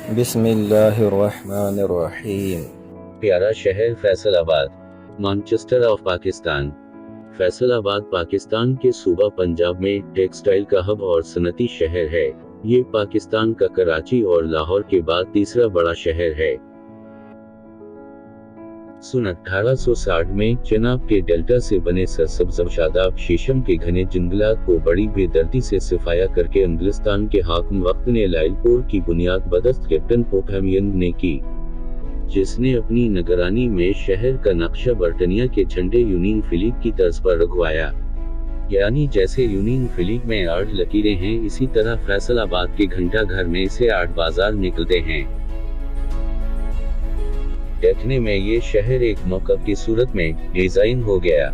بسم اللہ الرحمن الرحیم۔ پیارا شہر فیصل آباد، مانچسٹر آف پاکستان۔ فیصل آباد پاکستان کے صوبہ پنجاب میں ٹیکسٹائل کا ہب اور صنعتی شہر ہے۔ یہ پاکستان کا کراچی اور لاہور کے بعد تیسرا بڑا شہر ہے۔ سن 1860 میں چناب کے ڈیلٹا سے بنے سرسبز شاداب شیشم کے گھنے جنگلات کو بڑی بے دردی سے صفایا کر کے انگلستان کے حاکم وقت نے لائل پور کی بنیاد بدست کیپٹن پوپہمینگ نے کی، جس نے اپنی نگرانی میں شہر کا نقشہ برٹانیہ کے جھنڈے یونین فلیگ کی طرز پر رکھوایا۔ یعنی جیسے یونین فلیگ میں 8 لکیریں ہیں، اسی طرح فیصل آباد کے گھنٹہ گھر میں سے 8 بازار نکلتے ہیں۔ دیکھنے میں یہ شہر ایک موقف کی صورت میں ڈیزائن ہو گیا۔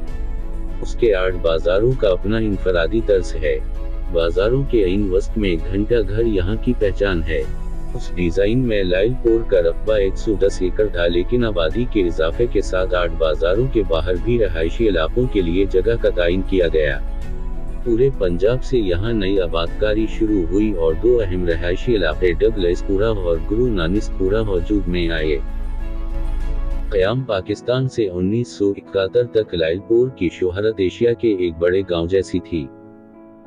اس کے 8 بازاروں کا اپنا انفرادی طرز ہے۔ بازاروں کے عین وسط میں گھنٹہ گھر یہاں کی پہچان ہے۔ اس ڈیزائن میں لائل پور کا رقبہ 110 ایکڑ تھا، لیکن آبادی کے اضافے کے ساتھ 8 بازاروں کے باہر بھی رہائشی علاقوں کے لیے جگہ کا تعین کیا گیا۔ پورے پنجاب سے یہاں نئی آبادکاری شروع ہوئی اور 2 اہم رہائشی علاقے ڈگلس پورہ اور گرو نانک پورہ وجود میں آئے۔ قیام پاکستان سے 1971 تک لائل پور کی شہرت ایشیا کے ایک بڑے گاؤں جیسی تھی۔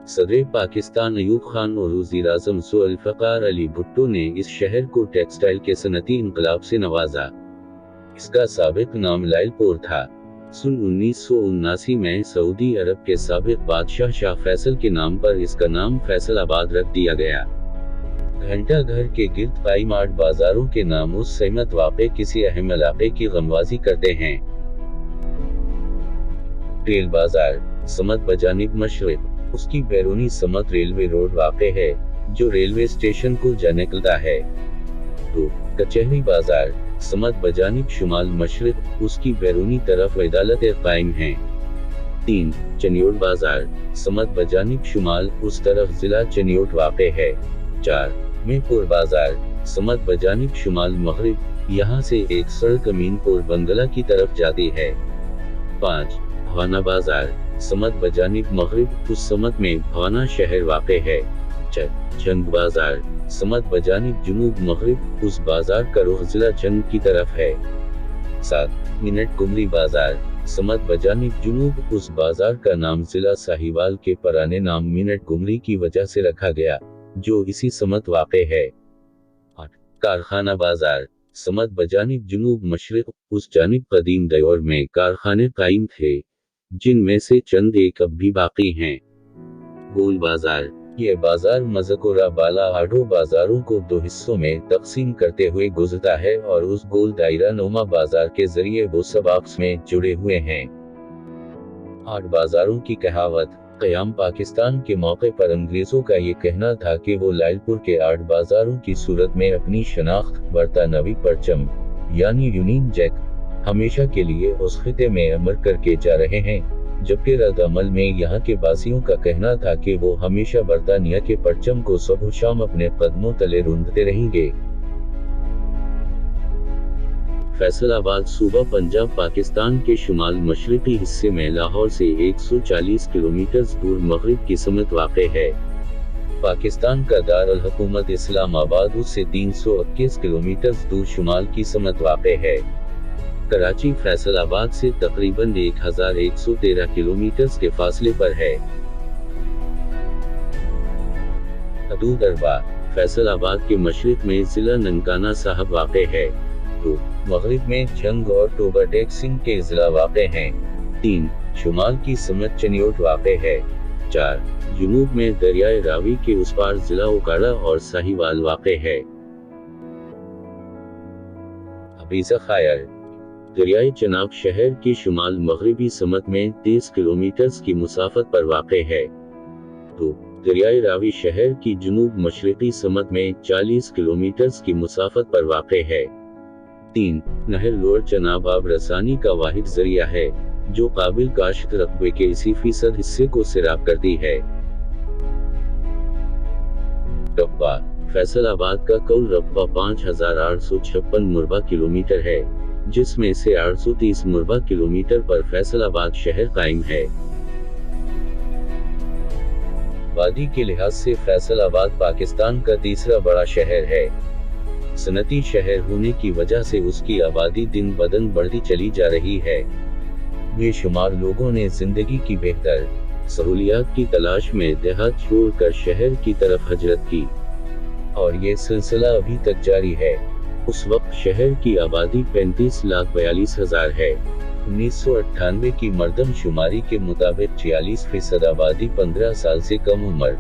صدر پاکستان ایوب خان اور وزیر اعظم ذو الفقار علی بھٹو نے اس شہر کو ٹیکسٹائل کے صنعتی انقلاب سے نوازا۔ اس کا سابق نام لائل پور تھا۔ سن 1979 میں سعودی عرب کے سابق بادشاہ شاہ فیصل کے نام پر اس کا نام فیصل آباد رکھ دیا گیا۔ گھنٹہ گھر کے گرد قائم 8 بازاروں کے نام اس سمت واقع کسی اہم علاقے کی غموازی کرتے ہیں۔ ریل بازار، سمت بجانب مشرق، اس کی بیرونی سمت ریلوے روڈ واقع ہے، جو ریلوے اسٹیشن کو جا نکلتا ہے۔ 2. کچہری بازار، سمت بجانب شمال مشرق، اس کی بیرونی طرف عدالت قائم ہیں۔ 3. چنیوٹ بازار، سمت بجانب شمال، اس طرف ضلع چنیوٹ واقع ہے۔ 4. مین پور بازار، سمت بجانب شمال مغرب، یہاں سے ایک سڑک امین پور بنگلہ کی طرف جاتی ہے۔ 5. بھوانا بازار، سمت بجانب مغرب، اس سمت میں بھوانا شہر واقع ہے۔ 6. جنگ بازار، سمت بجانب جنوب مغرب، اس بازار کا رخ ضلع جنگ کی طرف ہے۔ 7. منٹ گمری بازار، سمت بجانب جنوب، اس بازار کا نام ضلع ساہیوال کے پرانے نام منٹ گمری کی وجہ سے رکھا گیا، جو اسی سمت واقع ہے۔ 8. کارخانہ بازار، سمت بجانب جنوب مشرق، اس جانب قدیم دور میں کارخانے قائم تھے، جن میں سے چند ایک اب بھی باقی ہیں۔ گول بازار، یہ بازار مذکورہ بالا 8 بازاروں کو 2 حصوں میں تقسیم کرتے ہوئے گزرتا ہے اور اس گول دائرہ نما بازار کے ذریعے وہ سب آپس میں جڑے ہوئے ہیں۔ 8 بازاروں کی کہاوت، قیام پاکستان کے موقع پر انگریزوں کا یہ کہنا تھا کہ وہ لائل پور کے 8 بازاروں کی صورت میں اپنی شناخت، برطانوی پرچم، یعنی یونین جیک، ہمیشہ کے لیے اس خطے میں امر کر کے جا رہے ہیں، جبکہ رد عمل میں یہاں کے باسیوں کا کہنا تھا کہ وہ ہمیشہ برطانیہ کے پرچم کو صبح و شام اپنے قدموں تلے روندتے رہیں گے۔ فیصل آباد صوبہ پنجاب پاکستان کے شمال مشرقی حصے میں لاہور سے 140 کلومیٹر دور مغرب کی سمت واقع ہے۔ پاکستان کا دار الحکومت اسلام آباد اس سے 321 کلومیٹر دور شمال کی سمت واقع ہے۔ کراچی فیصل آباد سے تقریباً 1113 کلومیٹر کے فاصلے پر ہے۔ حدود اربع، فیصل آباد کے مشرق میں ضلع ننکانہ صاحب واقع ہے۔ 2. مغرب میں جنگ اور ٹوبر ٹیک سنگھ کے ضلع واقع ہیں۔ 3. شمال کی سمت چنیوٹ واقع ہے۔ 4. جنوب میں دریائے راوی کے اس پار ضلع اوکاڑا اور ساہیوال واقع ہے۔ ابھی ذخائر، دریائے چناب شہر کی شمال مغربی سمت میں 30 کلومیٹر کی مسافت پر واقع ہے۔ 2. دریائے راوی شہر کی جنوب مشرقی سمت میں 40 کلومیٹر کی مسافت پر واقع ہے۔ 3. نہر لوڑ چناب آب رسانی کا واحد ذریعہ ہے، جو قابل کاشت رقبے کے 80% حصے کو سیراب کرتی ہے۔ رقبہ، فیصل آباد کا کل رقبہ 5856 مربع کلومیٹر ہے، جس میں سے 830 مربع کلومیٹر پر فیصل آباد شہر قائم ہے۔ آبادی کے لحاظ سے فیصل آباد پاکستان کا تیسرا بڑا شہر ہے۔ सनती शहर होने की वजह से उसकी आबादी दिन ब दिन बढ़ती चली जा रही है। बेशुमार लोगों ने जिंदगी की बेहतर सहूलियात की तलाश में देहात छोड़कर शहर की तरफ हिजरत की और ये सिलसिला अभी तक जारी है। उस वक्त शहर की आबादी 35,42,000 है। 1998 की मर्दमशुमारी के मुताबिक 46% आबादी 15 साल से कम उम्र,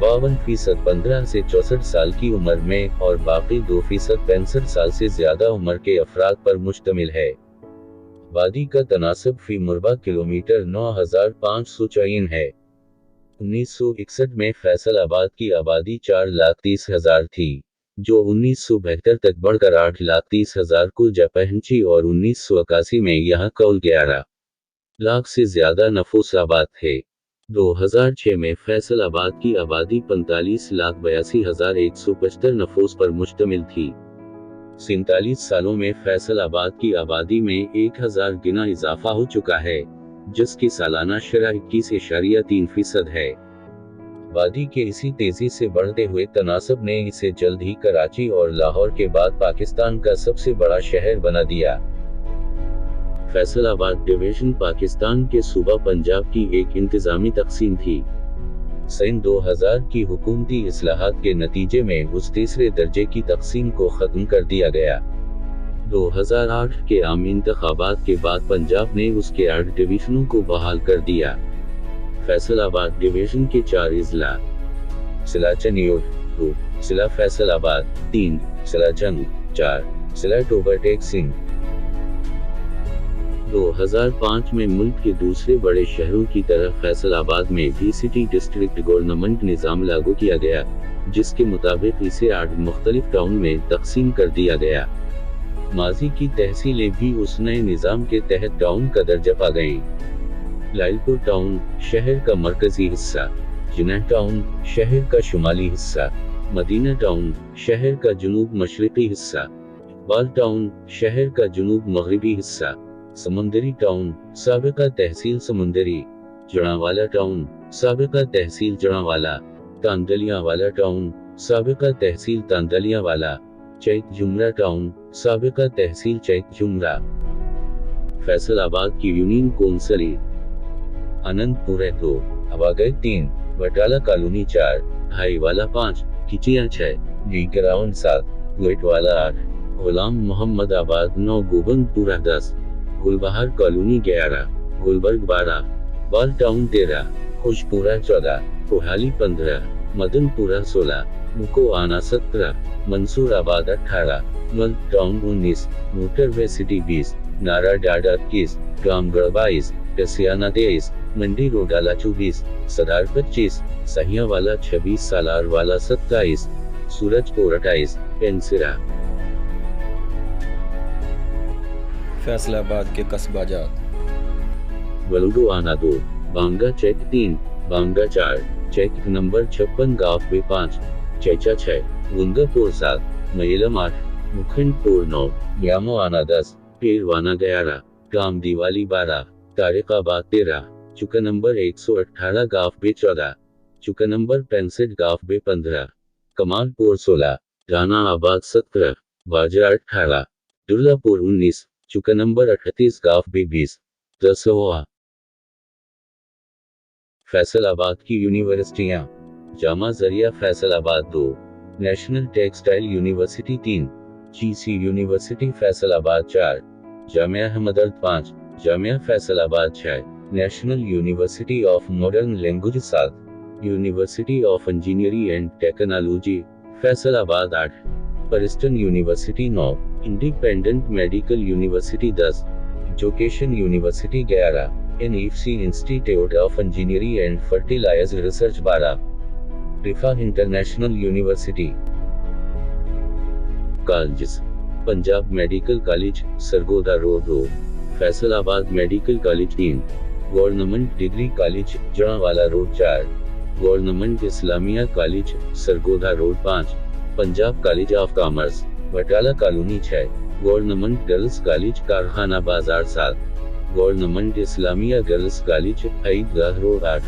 52% 15 से 64 साल की उम्र में और बाकी 2% 65 साल से ज्यादा उम्र के अफराद पर मुश्तमिल है। आबादी का तनासब फी मुरबा किलोमीटर 9,504 है। 1961 में फैसलाबाद की आबादी 4,30,000 थी, जो 1972 तक बढ़कर 8,30,000 को जा पहुंची और 1981 में यहां कुल 11 लाख से ज्यादा नफूस आबाद थे। 2006 में फैसलाबाद की आबादी 45,82,175 नफूस पर मुश्तमिल थी। 47 सालों में फैसलाबाद की आबादी में 1,000 गुना इजाफा हो चुका है, जिसकी सालाना शरह 21.3% है। आबादी के इसी तेजी से बढ़ते हुए तनासब ने इसे जल्द ही कराची और लाहौर के बाद पाकिस्तान का सबसे बड़ा शहर बना दिया। फैसलाबाद डिवीजन पाकिस्तान के सूबा पंजाब की एक इंतजामी तकसीम थी। सन 2000 की हुकूमती इस्लाहात के नतीजे में उस तीसरे दर्जे की तकसीम को खत्म कर दिया गया। 2008 के आम इंतखाबात के बाद पंजाब ने उसके 8 डिवीजनों को बहाल कर दिया। फैसलाबाद डिवीजन के 4 अजला जिला चनियोट 2, जिला फैसलाबाद 3, जिला जंग 4, जिला टोबरटेक सिंह। 2005 में मुल्क के दूसरे बड़े शहरों की तरह फैसलाबाद में भी सिटी डिस्ट्रिक्ट गवर्नमेंट निज़ाम लागू किया गया, जिसके मुताबिक इसे 8 मुख्तलिफ टाउन में तकसीम कर दिया गया। माजी की तहसीलें भी उस नए निज़ाम के तहत टाउन का दर्जा पा गईं। लाइलपुर टाउन शहर का मरकजी हिस्सा, जिन्ना टाउन शहर का शुमाली हिस्सा, मदीना टाउन शहर का जुनूब मशरिकी हिस्सा, इकबाल टाउन शहर का जुनूब मगरिबी हिस्सा, समुंदरी टाउन साबिका तहसील समुंदरी, जड़ावाला टाउन साबिका तहसील जड़ावाला, तांदलियावाला टाउन साबिका तहसील तांदलियावाला, चैत जुमरा टाउन साबिका तहसील चैत जुमरा। फैसलाबाद की union council Anandpur 2, Awagarh 3, Batala colony 4, भाईवाला 5, खिचिया 6, लीगराउंड 7, गोइटवाला 8, गुलाम मोहम्मद आबाद 9, गोबंदपुरा 10, गुलबहार कॉलोनी 11, गुलबर्ग 12, बाल टाउन 13, खुशपुरा 14, कोहाली 15, मदनपुरा 16, मुको आना 17, मंसूर आबाद 18, मल्क टाउन 19, मोटरवे सिटी 20, नारा डाडा 21, रामगढ़ 22, कसियाना 23, मंडी रोडाला 24, सदार 25, सहियावाला 26, सालारवाला 27, सूरजपुर 28, पेंसिरा। फैसलाबाद के कस्बाजात वलुडो आना 2, बांगा चेक 3, बांगा 4, चेक नंबर 56 गाँव 5, चेचा 6, गुंगापुर 7, मयलम 8, मुखंडपुर 9, यामो आना 10, पेरवाना 11, गाम दीवाली 12, तारिकाबाद 13, चुका नंबर 118 गाँव 14, चुका नंबर 65 गाँव 15, कमालपुर 16, राना आबाद 17, बाजरा 18, दुर्लापुर 19, चुका नंबर 38 गाँव 20, दसोआ। फैसलाबाद की यूनिवर्सिटियां Jamia Zarai Faisalabad 2, national textile university 3, GC university Faisalabad 4, Jamia Hamdard 5, Jamia Faisalabad 6, national university of modern language 7, university of engineering and technology Faisalabad 8, Princeton university 9, independent medical university 10, education university 11, NEFC institute of engineering and fertilizer research 12, Riphah international university. Colleges Punjab medical college Sargodha road 2, Faisalabad medical college 3, government degree college Jaranwala road 4, government Islamia college Sargodha road 5, Punjab college of commerce Batala colony 6, government girls college कारखाना बाजार 7, government Islamia girls college ईदगाह road 8,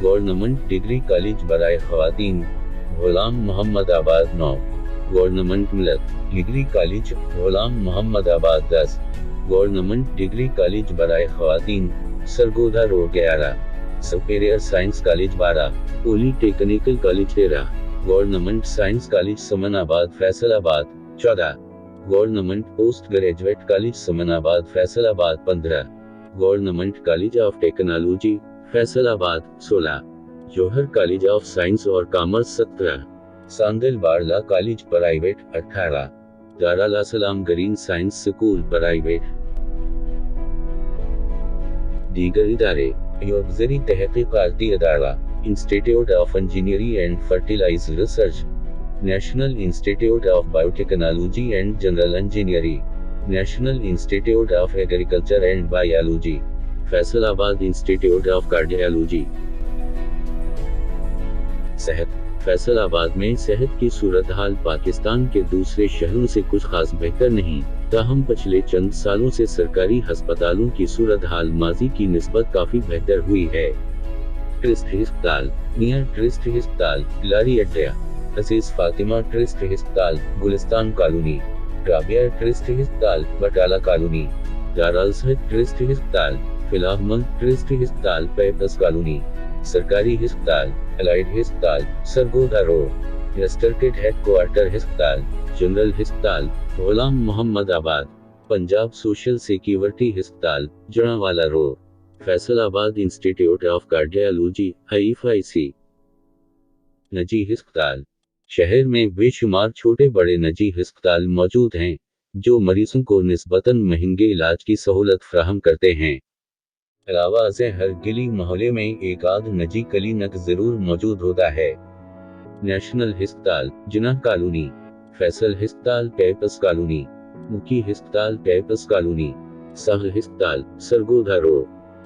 government degree college बराए खवातीन गुलाम मोहम्मद आबाद 9, government मिलत degree college गुलाम मोहम्मद आबाद 10, government degree college बराए खवातीन Sargodha road 11, superior science college 12, polytechnical college 13, government science college Samanabad Faisalabad 14, government post graduate college Samanabad Faisalabad 15, government college of technology Faisalabad 16, Johar college of science और commerce 17, Sandal बारला college private 18, Darul Salam green science school private. दीगर इदारे योगजरी तहकीकाती अदारा institute of engineering and fertilizer research, national institute of biotechnology and general engineering, national institute of agriculture and biology, Faisalabad institute of cardiology. सेहत फैसलाबाद में सेहत की सूरत हाल पाकिस्तान के दूसरे शहरों से कुछ खास बेहतर नहीं, ताहम पिछले चंद सालों से सरकारी अस्पतालों की सूरत हाल माजी की निस्बत काफी बेहतर हुई है। ट्रस्ट अस्पताल नियर ट्रस्ट अस्पताल लारी अड्डा, अजीज फातिमा ट्रस्ट अस्पताल गुलिस्तान कॉलोनी, राबिया ट्रस्ट अस्पताल बटाला कॉलोनी, दारुल सेहत ट्रस्ट अस्पताल फिलाहमल ट्रस्ट अस्पताल पेपस कॉलोनी, सरकारी अस्पताल अलाइड अस्पताल सरगोधा रोड, स्टेट हेडक्वार्टर अस्पताल जनरल अस्पताल गुलाम मोहम्मद आबाद, पंजाब सोशल सिक्योरिटी अस्पताल Jaranwala road, Faisalabad institute of cardiology IFIC। निजी अस्पताल शहर में बेशुमार छोटे बड़े निजी अस्पताल मौजूद हैं जो मरीजों को निस्बतन महंगे इलाज की सहूलत फराहम करते हैं। अलावा से हर गली मोहल्ले में एक आध निजी क्लिनिक जरूर मौजूद होता है। नेशनल अस्पताल जिन्ना कॉलोनी, फैसल अस्पताल पेपस कॉलोनी, मुकी अस्पताल पेपस कॉलोनी, सह अस्पताल सरगोधा रोड,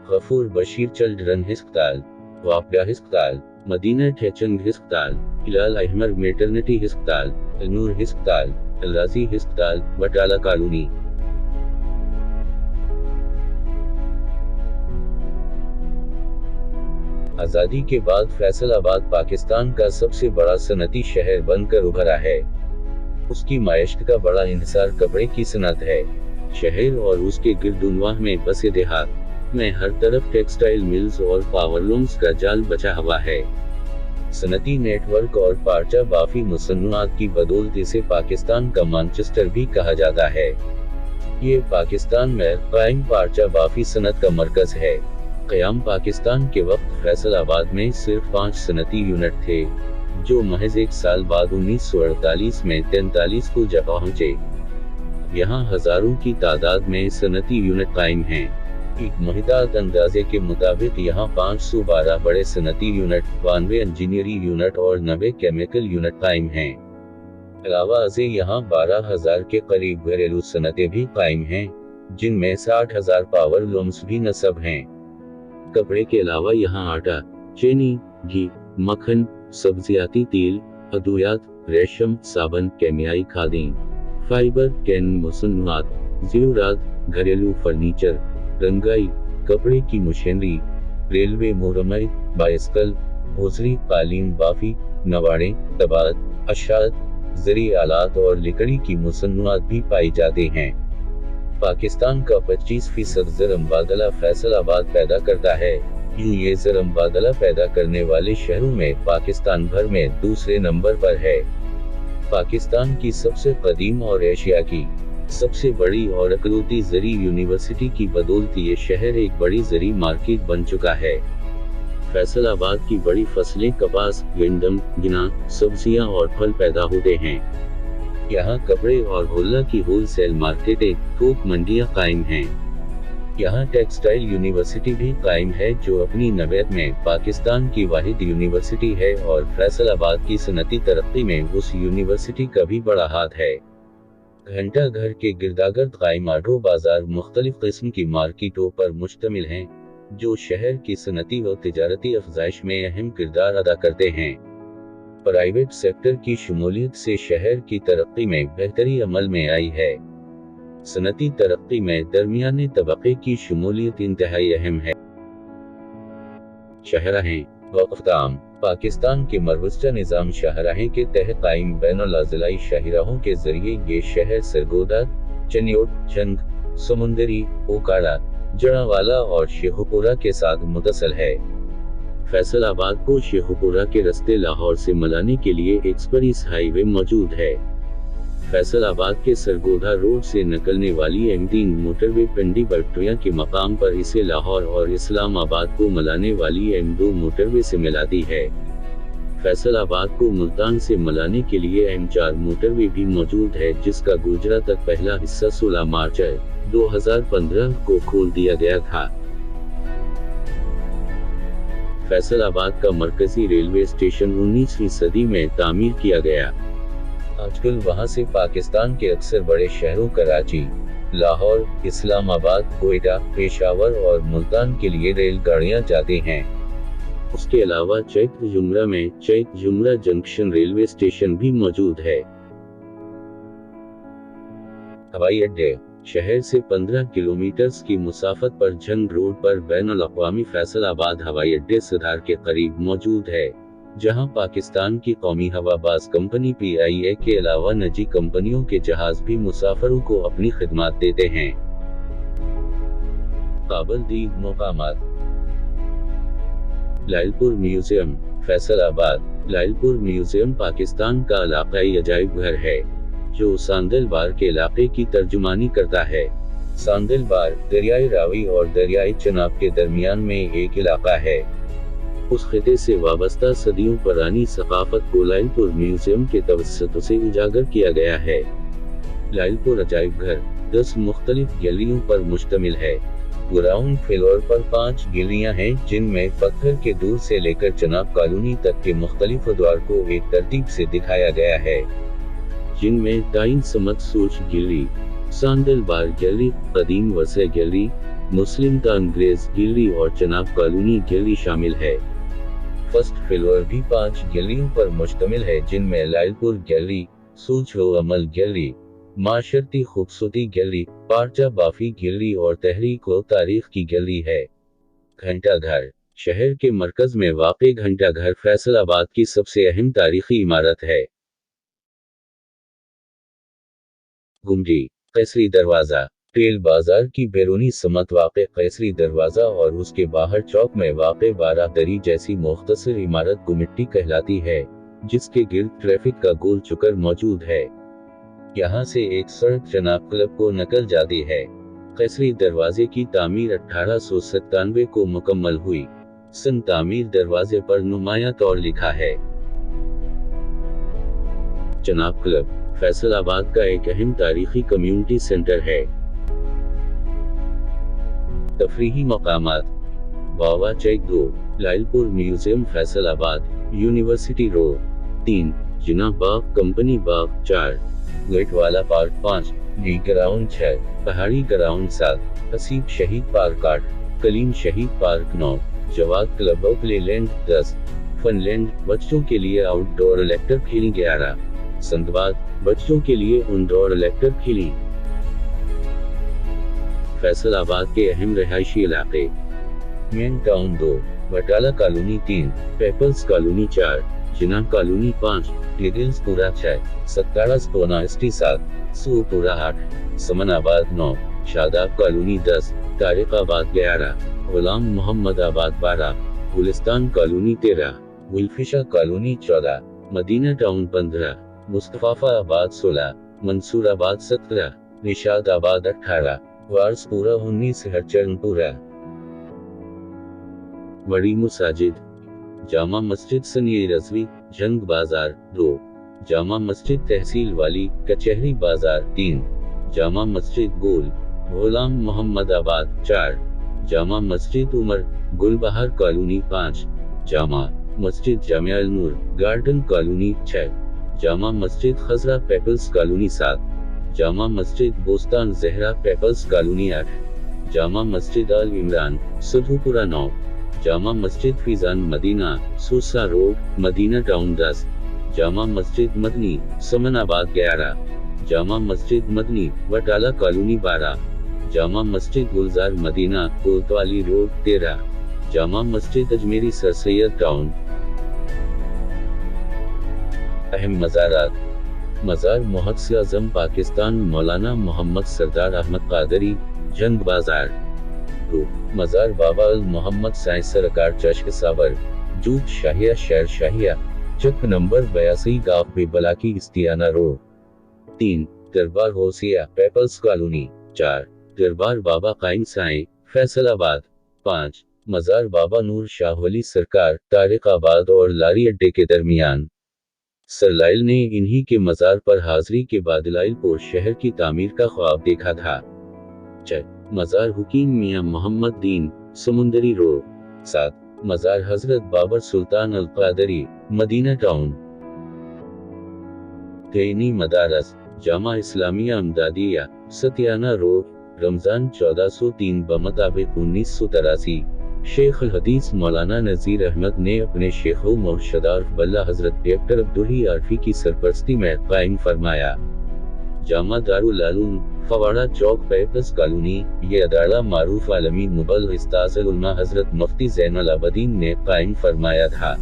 गफूर बशीर चिल्ड्रन अस्पताल, वापडा अस्पताल, मदीना ठेचंग अस्पताल, हिलाल अहमद मैटरनिटी अस्पताल, नूर अस्पताल, राजी अस्पताल बटाला कॉलोनी। आजादी के बाद फैसलाबाद पाकिस्तान का सबसे बड़ा सनती शहर बनकर उभरा है। उसकी मायशत का बड़ा इंहिसार कपड़े की सनत है। शहर और उसके गिरदुनवाह में बसे देहात में हर तरफ टेक्सटाइल मिल्स और पावरलूम्स का जाल बचा हुआ है। सनती नेटवर्क और पार्चा बाफी मुसन्नुआत की बदौलत इसे पाकिस्तान का मानचेस्टर भी कहा जाता है। ये पाकिस्तान में कायम पार्चा बाफी सनत का मरकज है। क़याम पाकिस्तान के वक्त फैसलाबाद में सिर्फ 5 सनती यूनिट थे, जो महज एक साल बाद 1948 में 43 को जा पहुंचे। यहाँ हजारों की तादाद में सनती यूनिट कायम हैं। एक मुहितात अंदाजे के मुताबिक यहाँ 512 बड़े सनती यूनिट, 92 इंजीनियरिंग यूनिट और 90 केमिकल यूनिट कायम हैं। अलावा से यहाँ 12,000 के करीब घरेलू सनतें भी कायम हैं, जिनमें 60,000 पावर लूम्स भी नस्ब हैं। कपड़े के अलावा यहाँ आटा, चीनी, घी, मक्खन, सब्जियाती तेल, अद्वियात, रेशम, साबन, केमियाई खादें, फाइबर, कैन मुसन्नुआत, ज़ेवरात, घरेलू फर्नीचर, रंगाई, कपड़े की मशीनरी, रेलवे मोरमई, बाइस्कल, भोसरी, कालीन बाफी, नवाड़े, तबात, अशात, ज़री आलात और लकड़ी की मुसन्नुआत भी पाई जाते हैं। पाकिस्तान का 25% ज़र-ए-मुबादला फैसलाबाद पैदा करता है। यूं ये ज़र-ए-मुबादला पैदा करने वाले शहरों में पाकिस्तान भर में दूसरे नंबर पर है। पाकिस्तान की सबसे कदीम और एशिया की सबसे बड़ी और इकलौती ज़री यूनिवर्सिटी की बदौलत ये शहर एक बड़ी ज़री मार्केट बन चुका है। फैसलाबाद की बड़ी फसलें कपास, गंदम, गन्ना, सब्जियां और फल पैदा होते हैं। यहाँ कपड़े और हुल्ला की होलसेल मार्केटें, थोक मंडियाँ कायम हैं। यहाँ टेक्सटाइल यूनिवर्सिटी भी कायम है, जो अपनी नौयत में पाकिस्तान की वाहिद यूनिवर्सिटी है और फैसलाबाद की सनती तरक्की में उस यूनिवर्सिटी का भी बड़ा हाथ है। घंटा घर के गिरदागर्द कायम आटो बाजार मुख्तलिफ किस्म की मार्केटों पर मुश्तमिल हैं, जो शहर की सनती व तिजारती अफजाइश में अहम किरदार अदा करते हैं। प्राइवेट सेक्टर की शमूलियत से शहर की तरक्की में बेहतरी अमल में आई है। सनती तरक्की में दरमियाने तबके की शमूलियत इंतहाई अहम है। शहराहें वक़्ताम पाकिस्तान के मरवस्ता निज़ाम शाहराहें के तहत कायम बैनुल-अज़लाई शाहराहों के जरिए ये शहर सरगोदा, चनियोट, जंग, समुंदरी, ओकाड़ा, जड़ावाला और शेखुपुरा के साथ मुत्तसिल है। फैसलाबाद को शेखुपुरा के रास्ते लाहौर से मिलाने के लिए एक्सप्रेस हाईवे मौजूद है। फैसलाबाद के सरगोदा रोड से निकलने वाली M3 मोटरवे पिंडी बट्टिया के मकाम पर इसे लाहौर और इस्लामाबाद को मिलाने वाली M2 मोटरवे से मिलाती है। फैसलाबाद को मुल्तान से मिलाने के लिए M4 मोटरवे भी मौजूद है, जिसका गुजरात तक पहला हिस्सा 16 मार्च 2015 को खोल दिया गया था। फैसलाबाद का मरकजी रेलवे स्टेशन 19वीं सदी में तामीर किया गया। आजकल वहां से पाकिस्तान के अक्सर बड़े शहरों कराची, लाहौर, इस्लामाबाद, कोयटा, पेशावर और मुल्तान के लिए रेलगाड़ियां जाती हैं। उसके अलावा चैक जुमरा में चैक जुमरा जंक्शन रेलवे स्टेशन भी मौजूद है। हवाई अड्डे शहर से 15 किलोमीटर की मुसाफत पर जंग रोड पर बैनुल अक़वामी फैसलाबाद हवाई अड्डे सदार के करीब मौजूद है, जहां पाकिस्तान की कौमी हवाबाज कंपनी PIA के अलावा निजी कंपनियों के जहाज भी मुसाफिरों को अपनी खिदमत देते हैं। काबिल-दीद मकामात लाइलपुर म्यूजियम फैसलाबाद। लाइलपुर म्यूजियम पाकिस्तान का इलाकाई अजायब घर है, जो सांदल बार के इलाके की तर्जुमानी करता है। सांदल बार दरियाई रावी और दरियाई चनाब के दरमियान में एक इलाका है। उस खिते से वाबस्ता सदियों पुरानी सकाफत को लाइलपुर म्यूजियम के तवस्सुत से उजागर किया गया है। लाइलपुर अजायब घर 10 मुख्तलिफ गैलरियों पर मुश्तमिल है। ग्राउंड फ्लोर पर 5 गैलरियां हैं, जिनमें पत्थर के दूर से लेकर चनाब कॉलोनी तक के मुख्तलिफ द्वार को एक तरतीब से दिखाया गया है, जिनमें ताइन समत सूच गैलरी, सांदल बार गैलरी, कदीम वसे गैलरी, मुस्लिम अंग्रेज गैलरी और चनाब कॉलोनी गैलरी शामिल है। फर्स्ट फ्लोर भी 5 गैलरियों पर मुश्तमिल है, जिनमें लाइलपुर गैलरी, सूच व अमल गैलरी, माशरती खूबसूरती गैलरी, पार्चा बाफी गैलरी और तहरीक व तारीख की गैलरी है। घंटा घर शहर के मरकज में वाक़े घंटा घर फैसलाबाद की सबसे अहम तारीखी इमारत है। गुमटी कैसरी दरवाजा तेल बाजार की बैरूनी समत वाक़े कैसरी दरवाजा और उसके बाहर चौक में वाक़े बारादरी जैसी मुख्तसर इमारत गुमिट्टी कहलाती है, जिसके गिर्द ट्रैफिक का गोल चक्कर मौजूद है। यहाँ से एक सड़क जनाब क्लब को निकल जाती है। कैसरी दरवाजे की तामीर 1897 को मुकम्मल हुई। सन तामीर दरवाजे पर नुमाया तौर लिखा है। जनाब क्लब फैसलाबाद का एक अहम तारीखी कम्युनिटी सेंटर है। तफरीही मकामात बावा चैक 2, Lyallpur museum Faisalabad, university road 3, Jinnah Bagh company Bagh 4, गेट वाला पार्क 5, डी ग्राउंड 6, पहाड़ी ग्राउंड 7, हसीब शहीद park 8, Kaleem Shaheed park 9, Jawad club of playland 10, funland बच्चों के लिए आउटडोर इलेक्ट्रिक खेली 11, संतबाद बच्चों के लिए इंडोर इलेक्ट्रिक खेली। फैसलाबाद के अहम रहायशी इलाके main town 2, Batala colony 3, peoples colony 4, Jinnah colony 5, टिगल्सपुरा 6, सत्तारा स्पोना एसटी 7, सूपुरा 8, Samanabad 9, Shadab colony 10, Tariqabad 11, Ghulam Muhammad Abad 12, Gulistan colony 13, Gulfishan colony 14, Madina town 15, Mustafa Abad 16, Mansoorabad 17, Nishad आबाद 18, वारसपुरा 19, हरचरणपुरा। बड़ी मसाजिद जामा मस्जिद सनी रजवी जंग बाजार 2, जामा मस्जिद तहसील वाली कचहरी बाजार 3, जामा मस्जिद गोल गुलाम मोहम्मद आबाद 4, जामा मस्जिद उमर गुलबहार कॉलोनी 5, जामा मस्जिद जामिया अल नूर गार्डन कॉलोनी 6, जामा मस्जिद खजरा पेपल्स कॉलोनी 7, जामा मस्जिद बोस्तान जहरा पेपल्स कॉलोनी 8, जामा मस्जिद अल इमरान सधुपुरा 9, जामा मस्जिद फीजान मदीना सूसा रोड मदीना टाउन 10, जामा मस्जिद मदनी समनाबाद 11, जामा मस्जिद मदनी बटाला कॉलोनी 12, जामा मस्जिद गुलजार मदीना कोतवाली road 13, Jama Masjid Ajmeri sir Syed town. अहम मज़ारात: मज़ार मुहद्दिस आज़म पाकिस्तान मौलाना मोहम्मद सरदार अहमद कादरी, जंग बाजार। 2. मज़ार बाबा अल मोहम्मद साइं सरकार चश्क सावर, जूद शाहिया शहर शाहिया, चक नंबर 82 गाँव बेबलाकी इस्तियाना रोड। 3. दरबार गौसिया पीपल्स कॉलोनी। 4. दरबार बाबा कायम साईं फैसलाबाद। 5. मज़ार बाबा नूर शाह वली सरकार तारिकाबाद और लारी अड्डे के दरमियान। सर लाइल ने इन्हीं के मज़ार पर हाज़री के बाद लाइलपुर शहर की तामीर का ख्वाब देखा था। 6. मज़ार हुकीम मियां मोहम्मद दीन समुंदरी रोड। 7. मज़ार हज़रत बाबर सुल्तान अल कादरी मदीना टाउन। दीनी मदारस: जामा इस्लामिया अमदादिया सतियाना रोड, रमज़ान 1403 बमताबिक 1983। शेख अल हदीस मौलाना नज़ीर अहमद ने अपने शेख व मुर्शदार बल्ला हज़रत डॉक्टर अब्दुल आरफी की सरपरस्ती में कायम फरमाया। जामा दारुल उलूम फवाड़ा चौक पीपल्स कॉलोनी, ये अदारा मारूफ आलमी मुबल उस्ताद उलमा हज़रत मुफ्ती ज़ैनुल आबदीन ने कायम फरमाया था।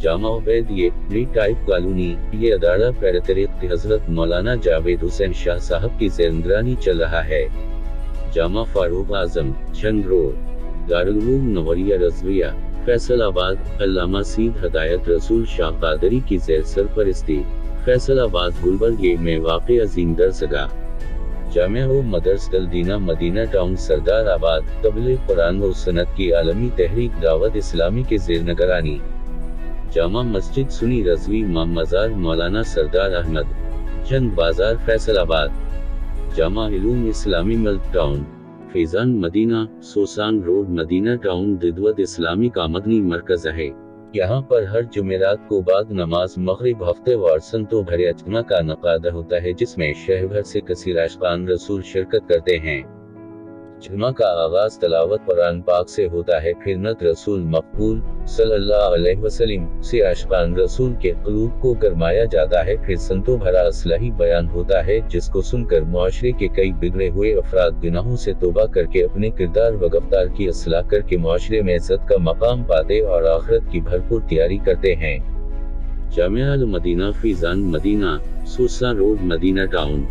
जामा उबैद ये टाइप कॉलोनी, ये अदारा पैरतरीक़ हज़रत मौलाना जावेद हुसैन शाह साहब की ज़ेरनिगरानी चल रहा है। जामा फारूक आज़म जंग रोड, दारुल उलूम नवरिया रज़विया फैसलाबाद, अल्लामा सीद हदायत रसूल शाह कादरी की ज़ेर सरपरस्ती फैसलाबाद गुलबर्गे में वाक़े अज़ीम दरसगाह। जामिया व मदरसा अल दीना मदीना टाउन सरदार आबाद, तबलीग कुरान व सनत की आलमी तहरीक दावत इस्लामी के ज़ेर निगरानी। जामा मस्जिद सुनी रज़वी मज़ार मौलाना सरदार अहमद, जंग बाजार फैसलाबाद। जामा इलूम इस्लामी मल्क टाउन, फैज़ान मदीना सोसान रोड मदीना टाउन दिदवत इस्लामी का मदनी मरकज़ है। यहाँ पर हर जुमेरात को बाद नमाज मग़रिब हफ्ते वार संतों भरे अजमा का नक़ादा होता है, जिसमें शहर भर से कसीर आशिक़ान रसूल शिरकत करते हैं। जुमा का आगाज़ तलावत कुरान पाक से होता है, फिर नत रसूल मक़बूल सल्लल्लाहु अलैहि वसल्लम से आशिक़ान रसूल के क़ुलूब को गरमाया जाता है, फिर संतों भरा असलाही बयान होता है, जिसको सुनकर मुआशरे के कई बिगड़े हुए अफराद गुनाहों से तौबा करके अपने किरदार व गिरफ्तार की असलाह करके मुआशरे में इज़्ज़त का मकाम पाते और आखिरत की भरपूर तैयारी करते हैं। जामिया अल मदीना फैज़ान मदीना सोसा रोड मदीना टाउन,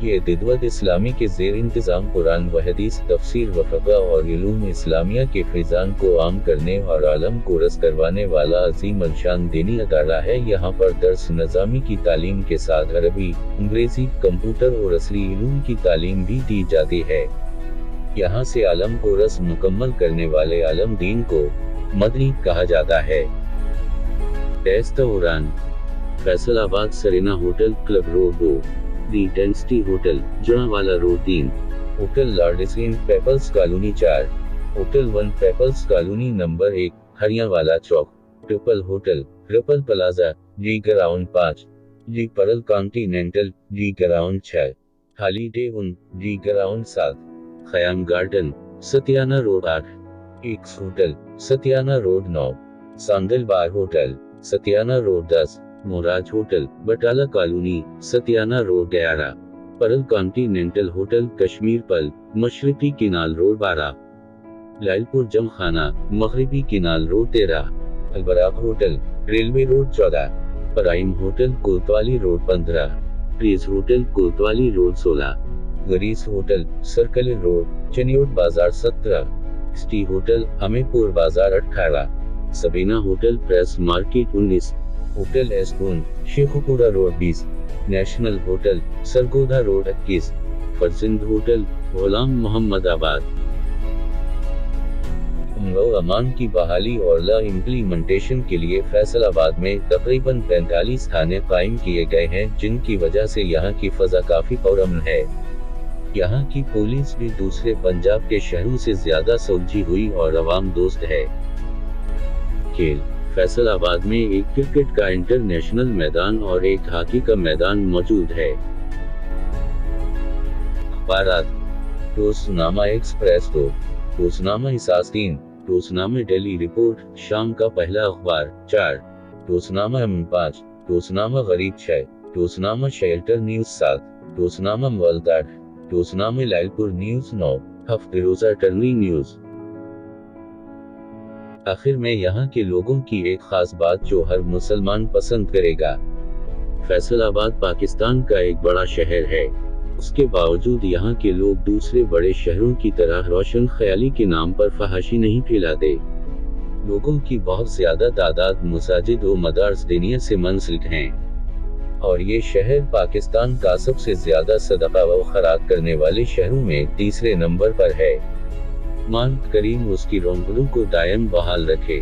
ये दिदवत इस्लामी के ज़ेर इंतज़ाम कुरान व हदीस तफसीर व फ़क़ह और इलूम इस्लामिया के फैज़ान को आम करने और आलम को रस करवाने वाला अज़ीम अलशान दीनी अदारा है। यहाँ पर दर्स नज़ामी की तालीम के साथ अरबी, अंग्रेज़ी, कंप्यूटर और असली इलूम की तालीम भी दी जाती है। यहाँ से आलम को रस मुकम्मल करने वाले आलम दीन को मदनी कहा जाता है। रेस्तोरां Faisalabad Serena hotel club road 2, the density hotel Jaranwala road 3, hotel लार्डिसन peoples colony 4, hotel 1 peoples colony number 1 हरियावाला चौक, triple hotel triple plaza G ground 5, G pearl continental G ground 6, holiday inn G ground 7, Khayyam garden Satiana road 8, X hotel Satiana road 9, Sandal bar hotel Satiana road 10, मोराज hotel Batala colony Satiana road 11, pearl continental hotel Kashmir पल मशरकी canal road 12, लालपुर जमखाना मगरिबी canal road 13, अलबराक hotel railway road 14, prime hotel Kotwali road 15, प्रीज hotel Kotwali road 16, गरीस hotel circle road Chiniot बाजार 17, स्टी होटल हमीरपुर बाजार 18, सबीना होटल प्रेस मार्केट 19, होटल एस्कून Sheikhupura road 20, national hotel Sargodha road 21, फरजिंद होटल गुलाम मोहम्मद आबाद। अमान की बहाली और ला इम्प्लीमेंटेशन के लिए फैसलाबाद में तकरीबन 45 थाने कायम किए गए हैं, जिनकी वजह से यहाँ की फ़ज़ा काफ़ी पुरअमन है। यहाँ की पुलिस भी दूसरे पंजाब के शहरों से ज़्यादा सुलझी हुई और अवाम दोस्त है। खेल फैसलाबाद में एक क्रिकेट का इंटरनेशनल मैदान और एक हॉकी का मैदान मौजूद है। अखबारात रोज़नामा एक्सप्रेस 2, रोज़नामा हिसास 3, रोज़नामा डेली रिपोर्ट शाम का पहला अखबार 4, रोज़नामा अमन 5, रोज़नामा गरीब 6, रोज़नामा शेल्टर न्यूज़ 7, रोज़नामा मुल्क 8, रोज़नामा लालपुर न्यूज़ 9, हफ्ते रोज़ा टर्नी न्यूज़। आखिर में यहाँ के लोगों की एक खास बात जो हर मुसलमान पसंद करेगा। फैसलाबाद पाकिस्तान का एक बड़ा शहर है, उसके बावजूद यहाँ के लोग दूसरे बड़े शहरों की तरह रोशन ख्याली के नाम पर फहाशी नहीं फैलाते। लोगों की बहुत ज्यादा तादाद मसाजिद व मदारस दीनिया से मुंसलिक हैं, और ये शहर पाकिस्तान का सबसे ज्यादा सदका व खैरात करने वाले शहरों में तीसरे नंबर पर है। मान करीम उसकी रौनकों को दायम बहाल रखे।